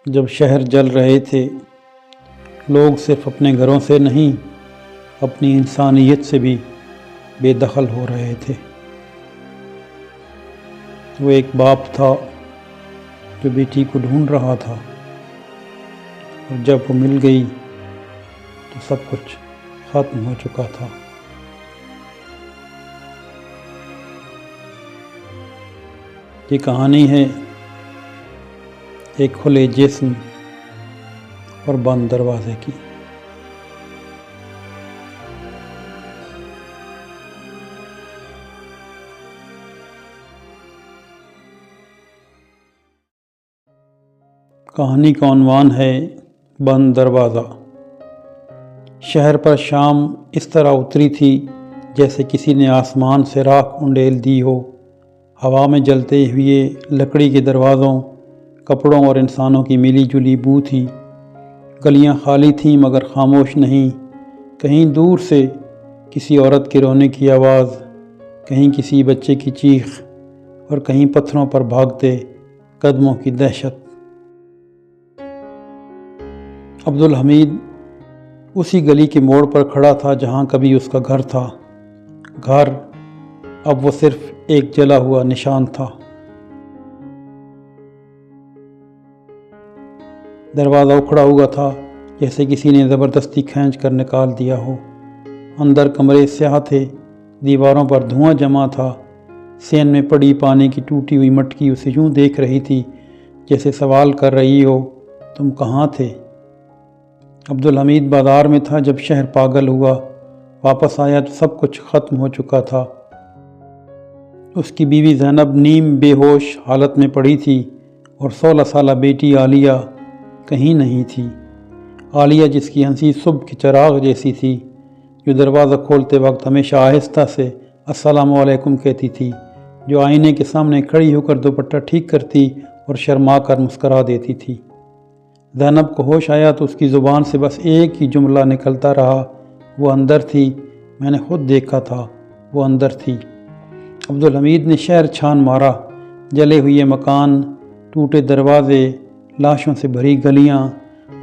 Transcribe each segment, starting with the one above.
جب شہر جل رہے تھے، لوگ صرف اپنے گھروں سے نہیں، اپنی انسانیت سے بھی بے دخل ہو رہے تھے۔ وہ ایک باپ تھا جو بیٹی کو ڈھونڈ رہا تھا، اور جب وہ مل گئی تو سب کچھ ختم ہو چکا تھا۔ یہ کہانی ہے ایک کھلے جسم اور بند دروازے کی۔ کہانی کا عنوان ہے بند دروازہ۔ شہر پر شام اس طرح اتری تھی جیسے کسی نے آسمان سے راکھ انڈیل دی ہو۔ ہوا میں جلتے ہوئے لکڑی کے دروازوں، کپڑوں اور انسانوں کی ملی جلی بو تھی۔ گلیاں خالی تھیں مگر خاموش نہیں۔ کہیں دور سے کسی عورت کے رونے کی آواز، کہیں کسی بچے کی چیخ، اور کہیں پتھروں پر بھاگتے قدموں کی دہشت۔ عبدالحمید اسی گلی کے موڑ پر کھڑا تھا جہاں کبھی اس کا گھر تھا۔ گھر اب وہ صرف ایک جلا ہوا نشان تھا۔ دروازہ اکھڑا ہوا تھا جیسے کسی نے زبردستی کھینچ کر نکال دیا ہو۔ اندر کمرے سیاہ تھے، دیواروں پر دھواں جمع تھا۔ سین میں پڑی پانی کی ٹوٹی ہوئی مٹکی اسے یوں دیکھ رہی تھی جیسے سوال کر رہی ہو، تم کہاں تھے؟ عبدالحمید بازار میں تھا جب شہر پاگل ہوا۔ واپس آیا تو سب کچھ ختم ہو چکا تھا۔ اس کی بیوی زینب نیم بے ہوش حالت میں پڑی تھی، اور 16 سالہ بیٹی عالیہ کہیں نہیں تھی۔ عالیہ جس کی ہنسی صبح کی چراغ جیسی تھی، جو دروازہ کھولتے وقت ہمیشہ آہستہ سے السلام علیکم کہتی تھی، جو آئینے کے سامنے کھڑی ہو کر دوپٹہ ٹھیک کرتی اور شرما کر مسکرا دیتی تھی۔ زینب کو ہوش آیا تو اس کی زبان سے بس ایک ہی جملہ نکلتا رہا، وہ اندر تھی، میں نے خود دیکھا تھا، وہ اندر تھی۔ عبدالحمید نے شہر چھان مارا، جلے ہوئے مکان، ٹوٹے دروازے، لاشوں سے بھری گلیاں۔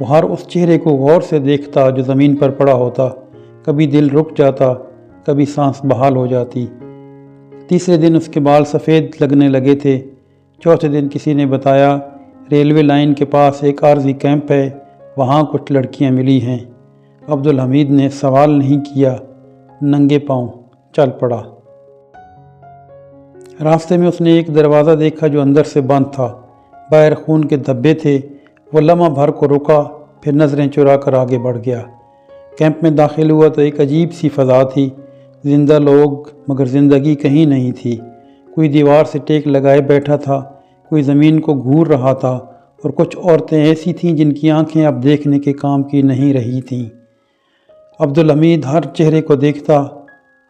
وہ ہر اس چہرے کو غور سے دیکھتا جو زمین پر پڑا ہوتا۔ کبھی دل رک جاتا، کبھی سانس بحال ہو جاتی۔ تیسرے دن اس کے بال سفید لگنے لگے تھے۔ چوتھے دن کسی نے بتایا ریلوے لائن کے پاس ایک عارضی کیمپ ہے، وہاں کچھ لڑکیاں ملی ہیں۔ عبدالحمید نے سوال نہیں کیا، ننگے پاؤں چل پڑا۔ راستے میں اس نے ایک دروازہ دیکھا جو اندر سے بند تھا، باہر خون کے دھبے تھے۔ وہ لمحہ بھر کو رکا، پھر نظریں چرا کر آگے بڑھ گیا۔ کیمپ میں داخل ہوا تو ایک عجیب سی فضا تھی، زندہ لوگ مگر زندگی کہیں نہیں تھی۔ کوئی دیوار سے ٹیک لگائے بیٹھا تھا، کوئی زمین کو گھور رہا تھا، اور کچھ عورتیں ایسی تھیں جن کی آنکھیں اب دیکھنے کے کام کی نہیں رہی تھیں۔ عبدالحمید ہر چہرے کو دیکھتا،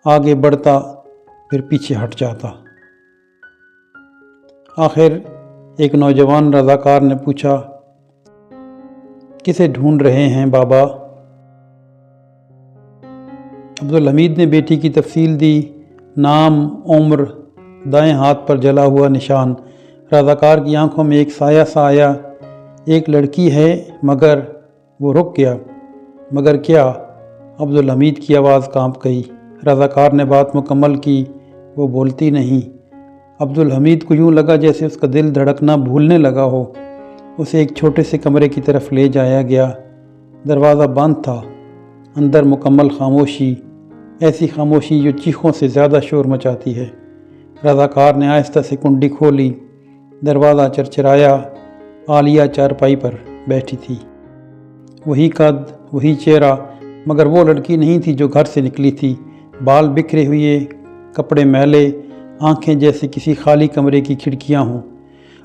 آگے بڑھتا، پھر پیچھے ہٹ جاتا۔ آخر ایک نوجوان رضاکار نے پوچھا، کسے ڈھونڈ رہے ہیں بابا؟ عبدالحمید نے بیٹی کی تفصیل دی، نام، عمر، دائیں ہاتھ پر جلا ہوا نشان۔ رضاکار کی آنکھوں میں ایک سایہ سا آیا، ایک لڑکی ہے مگر۔ وہ رک گیا، مگر کیا؟ عبدالحمید کی آواز کانپ گئی۔ رضاکار نے بات مکمل کی، وہ بولتی نہیں۔ عبدالحمید کو یوں لگا جیسے اس کا دل دھڑکنا بھولنے لگا ہو۔ اسے ایک چھوٹے سے کمرے کی طرف لے جایا گیا۔ دروازہ بند تھا، اندر مکمل خاموشی، ایسی خاموشی جو چیخوں سے زیادہ شور مچاتی ہے۔ رضاکار نے آہستہ سے کنڈی کھولی، دروازہ چرچرایا۔ عالیہ چارپائی پر بیٹھی تھی، وہی قد، وہی چہرہ، مگر وہ لڑکی نہیں تھی جو گھر سے نکلی تھی۔ بال بکھرے ہوئے، کپڑے میلے، آنکھیں جیسے کسی خالی کمرے کی کھڑکیاں ہوں۔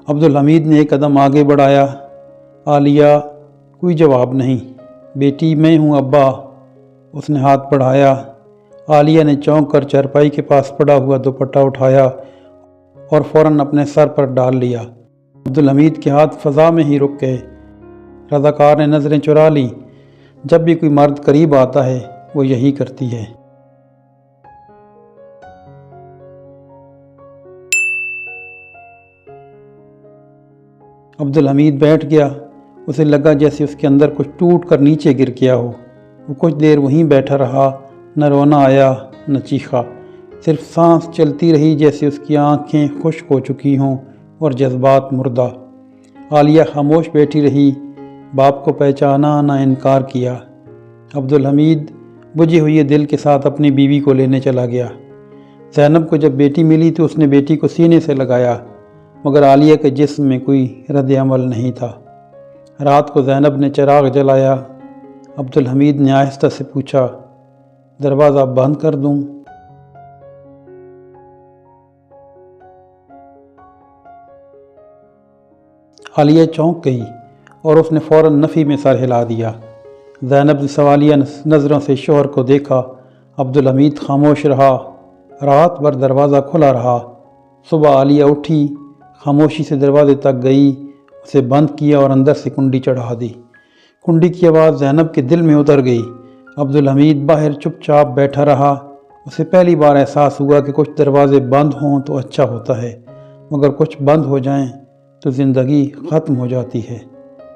عبدالحمید نے ایک قدم آگے بڑھایا، عالیہ، کوئی جواب نہیں۔ بیٹی، میں ہوں ابا۔ اس نے ہاتھ بڑھایا۔ عالیہ نے چونک کر چارپائی کے پاس پڑا ہوا دوپٹہ اٹھایا اور فوراً اپنے سر پر ڈال لیا۔ عبدالحمید کے ہاتھ فضا میں ہی رک گئے۔ رضاکار نے نظریں چرا لیں۔ جب بھی کوئی مرد قریب آتا ہے وہ یہی کرتی ہے۔ عبدالحمید بیٹھ گیا۔ اسے لگا جیسے اس کے اندر کچھ ٹوٹ کر نیچے گر گیا ہو۔ وہ کچھ دیر وہیں بیٹھا رہا، نہ رونا آیا نہ چیخا، صرف سانس چلتی رہی جیسے اس کی آنکھیں خشک ہو چکی ہوں اور جذبات مردہ۔ عالیہ خاموش بیٹھی رہی، باپ کو پہچانا نہ انکار کیا۔ عبدالحمید بجھی ہوئی دل کے ساتھ اپنی بیوی کو لینے چلا گیا۔ زینب کو جب بیٹی ملی تو اس نے بیٹی کو سینے سے لگایا، مگر عالیہ کے جسم میں کوئی رد عمل نہیں تھا۔ رات کو زینب نے چراغ جلایا۔ عبدالحمید نے آہستہ سے پوچھا، دروازہ بند کر دوں؟ عالیہ چونک گئی اور اس نے فوراً نفی میں سر ہلا دیا۔ زینب نے سوالیہ نظروں سے شوہر کو دیکھا۔ عبدالحمید خاموش رہا۔ رات بھر دروازہ کھلا رہا۔ صبح عالیہ اٹھی، خاموشی سے دروازے تک گئی، اسے بند کیا اور اندر سے کنڈی چڑھا دی۔ کنڈی کی آواز زینب کے دل میں اتر گئی۔ عبدالحمید باہر چپ چاپ بیٹھا رہا۔ اسے پہلی بار احساس ہوا کہ کچھ دروازے بند ہوں تو اچھا ہوتا ہے، مگر کچھ بند ہو جائیں تو زندگی ختم ہو جاتی ہے۔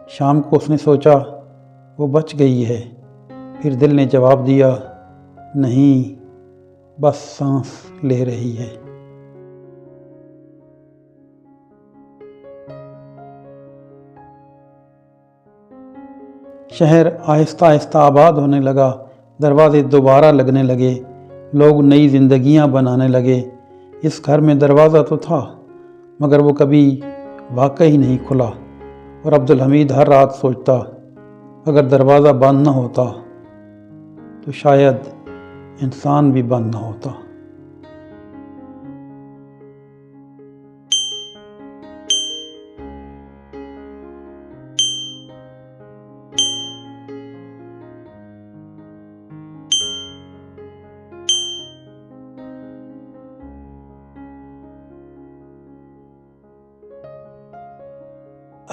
شام کو اس نے سوچا وہ بچ گئی ہے، پھر دل نے جواب دیا، نہیں، بس سانس لے رہی ہے۔ شہر آہستہ آہستہ آباد ہونے لگا، دروازے دوبارہ لگنے لگے، لوگ نئی زندگیاں بنانے لگے۔ اس گھر میں دروازہ تو تھا، مگر وہ کبھی واقعی نہیں کھلا، اور عبدالحمید ہر رات سوچتا، اگر دروازہ بند نہ ہوتا تو شاید انسان بھی بند نہ ہوتا۔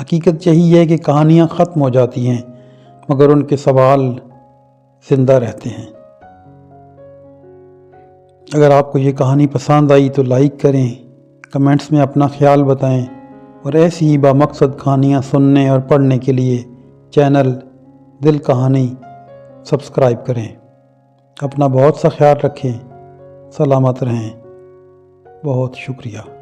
حقیقت یہی ہے کہ کہانیاں ختم ہو جاتی ہیں، مگر ان کے سوال زندہ رہتے ہیں۔ اگر آپ کو یہ کہانی پسند آئی تو لائک کریں، کمنٹس میں اپنا خیال بتائیں، اور ایسی ہی بامقصد کہانیاں سننے اور پڑھنے کے لیے چینل دل کہانی سبسکرائب کریں۔ اپنا بہت سا خیال رکھیں، سلامت رہیں۔ بہت شکریہ۔